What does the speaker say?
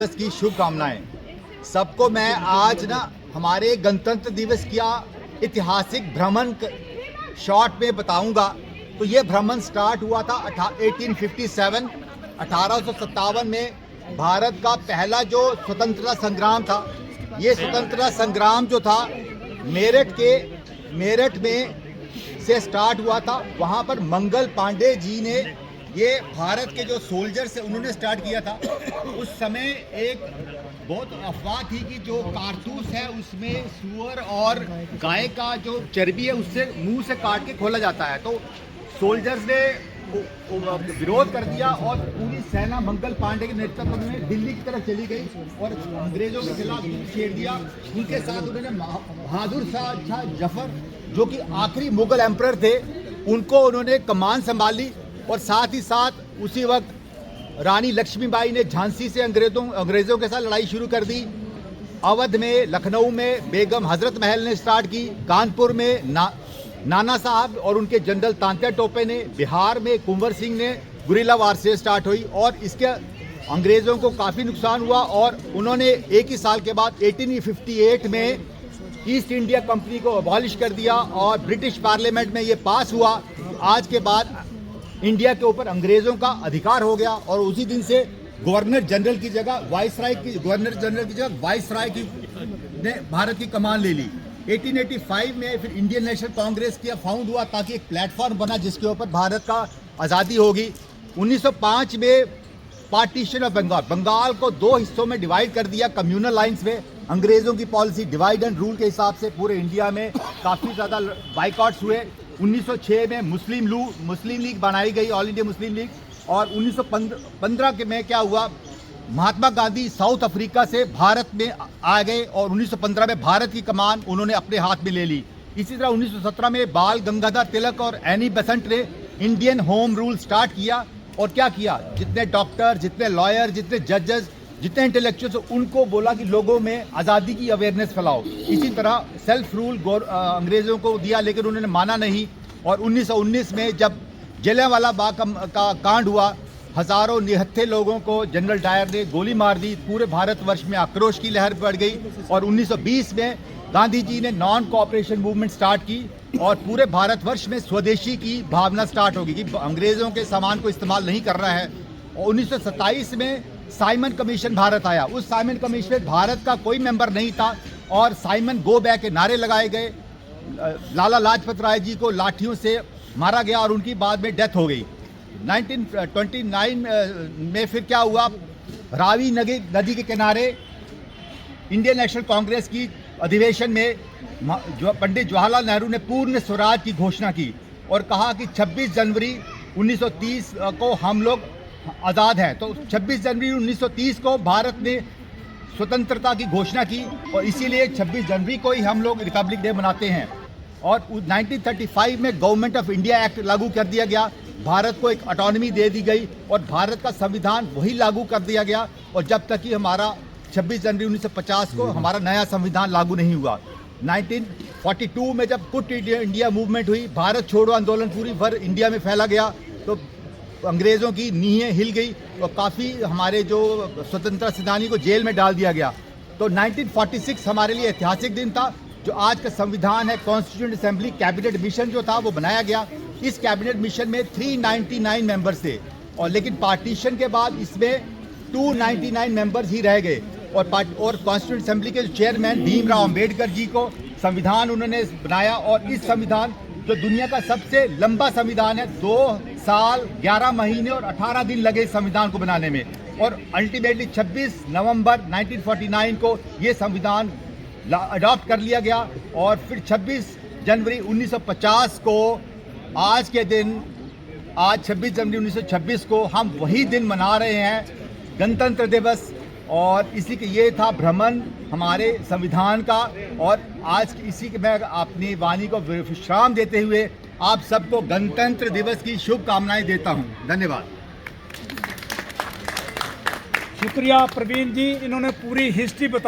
दिवस की शुभकामनाएं। सबको मैं आज ना हमारे गणतंत्र दिवस का ऐतिहासिक भ्रमण शॉर्ट में बताऊंगा। तो ये भ्रमण स्टार्ट हुआ था 1857 1857 में भारत का पहला जो स्वतंत्रता संग्राम था। ये स्वतंत्रता संग्राम जो था मेरठ में से स्टार्ट हुआ था। वहाँ पर मंगल पांडे जी ने ये भारत के जो सोल्जर्स है उन्होंने स्टार्ट किया था। उस समय एक बहुत अफवाह थी कि जो कारतूस है उसमें सुअर और गाय का जो चर्बी है उससे मुंह से काट के खोला जाता है। तो सोल्जर्स ने विरोध कर दिया और पूरी सेना मंगल पांडे के नेतृत्व में दिल्ली की तरफ चली गई और अंग्रेजों के खिलाफ छेड़ दिया। उनके साथ उन्होंने बहादुर शाह जफर जो कि आखिरी मुगल एम्परर थे उनको उन्होंने कमान संभाली। और साथ ही साथ उसी वक्त रानी लक्ष्मीबाई ने झांसी से अंग्रेज़ों के साथ लड़ाई शुरू कर दी। अवध में, लखनऊ में बेगम हजरत महल ने स्टार्ट की। कानपुर में नाना साहब और उनके जनरल तांत्या टोपे ने, बिहार में कुंवर सिंह ने गुरिल्ला वार से स्टार्ट हुई और इसके अंग्रेज़ों को काफ़ी नुकसान हुआ। और उन्होंने एक ही साल के बाद 1858 में ईस्ट इंडिया कंपनी को अबॉलिश कर दिया और ब्रिटिश पार्लियामेंट में ये पास हुआ। आज के बाद इंडिया के ऊपर अंग्रेजों का अधिकार हो गया और उसी दिन से गवर्नर जनरल की जगह वाइसराय की ने भारत की कमान ले ली। 1885 में फिर इंडियन नेशनल कांग्रेस की फाउंड हुआ ताकि एक प्लेटफॉर्म बना जिसके ऊपर भारत का आज़ादी होगी। 1905 में पार्टीशन ऑफ बंगाल को दो हिस्सों में डिवाइड कर दिया कम्युनल लाइंस में। अंग्रेज़ों की पॉलिसी डिवाइड एंड रूल के हिसाब से पूरे इंडिया में काफ़ी ज़्यादा बाइकआउट्स हुए। 1906 में मुस्लिम लीग बनाई गई, ऑल इंडिया मुस्लिम लीग। और 1915 के में क्या हुआ, महात्मा गांधी साउथ अफ्रीका से भारत में आ गए और 1915 में भारत की कमान उन्होंने अपने हाथ में ले ली। इसी तरह 1917 में बाल गंगाधर तिलक और एनी बेसेंट ने इंडियन होम रूल स्टार्ट किया। और क्या किया, जितने डॉक्टर, जितने लॉयर, जितने जजेस, जितने इंटेलेक्चुअल्स, उनको बोला कि लोगों में आज़ादी की अवेयरनेस फैलाओ। इसी तरह सेल्फ रूल अंग्रेज़ों को दिया लेकिन उन्होंने माना नहीं। और 1919 में जब जलियांवाला बाग का कांड हुआ, हज़ारों निहत्थे लोगों को जनरल डायर ने गोली मार दी। पूरे भारतवर्ष में आक्रोश की लहर बढ़ गई और 1920 में गांधी जी ने नॉन कोऑपरेशन मूवमेंट स्टार्ट की और पूरे भारतवर्ष में स्वदेशी की भावना स्टार्ट होगी कि अंग्रेज़ों के सामान को इस्तेमाल नहीं कर रहा है। और 1927 में साइमन कमीशन भारत आया। उस साइमन कमीशन में भारत का कोई मेंबर नहीं था और साइमन गो बैक के नारे लगाए गए। लाला लाजपत राय जी को लाठियों से मारा गया और उनकी बाद में डेथ हो गई। 1929 में फिर क्या हुआ, रावी नदी के किनारे इंडियन नेशनल कांग्रेस की अधिवेशन में पंडित जवाहरलाल नेहरू ने पूर्ण स्वराज की घोषणा की और कहा कि 26 जनवरी 1930 को हम लोग आज़ाद हैं। तो 26 जनवरी 1930 को भारत ने स्वतंत्रता की घोषणा की और इसीलिए 26 जनवरी को ही हम लोग रिपब्लिक डे मनाते हैं। और 1935 में गवर्नमेंट ऑफ इंडिया एक्ट लागू कर दिया गया, भारत को एक ऑटोनॉमी दे दी गई और भारत का संविधान वही लागू कर दिया गया। और जब तक कि हमारा 26 जनवरी 1950 को हमारा नया संविधान लागू नहीं हुआ। 1942 में जब क्विट इंडिया मूवमेंट हुई, भारत छोड़ो आंदोलन पूरी भर इंडिया में फैला गया, तो अंग्रेज़ों की नींहें हिल गई और काफ़ी हमारे जो स्वतंत्रता सेनानी को जेल में डाल दिया गया। तो 1946 हमारे लिए ऐतिहासिक दिन था। जो आज का संविधान है, कॉन्स्टिट्यूएंट असेंबली कैबिनेट मिशन जो था वो बनाया गया। इस कैबिनेट मिशन में 399 मेंबर्स थे और लेकिन पार्टीशन के बाद इसमें 299 मेंबर्स ही रह गए। और कॉन्स्टिट्यूएंट असेंबली के चेयरमैन भीमराव अंबेडकर जी को संविधान उन्होंने बनाया और इस संविधान जो दुनिया का सबसे लंबा संविधान है, 2 साल 11 महीने और 18 दिन लगे संविधान को बनाने में। और अल्टीमेटली 26 नवंबर 1949 को ये संविधान अडॉप्ट कर लिया गया। और फिर 26 जनवरी 1950 को आज के दिन, आज 26 जनवरी 1926 को हम वही दिन मना रहे हैं, गणतंत्र दिवस। और इसी के ये था भ्रमण हमारे संविधान का। और आज इसी के मैं अपनी वाणी को विश्राम देते हुए आप सबको गणतंत्र दिवस की शुभकामनाएं देता हूं। धन्यवाद। शुक्रिया प्रवीण जी, इन्होंने पूरी हिस्ट्री बताई।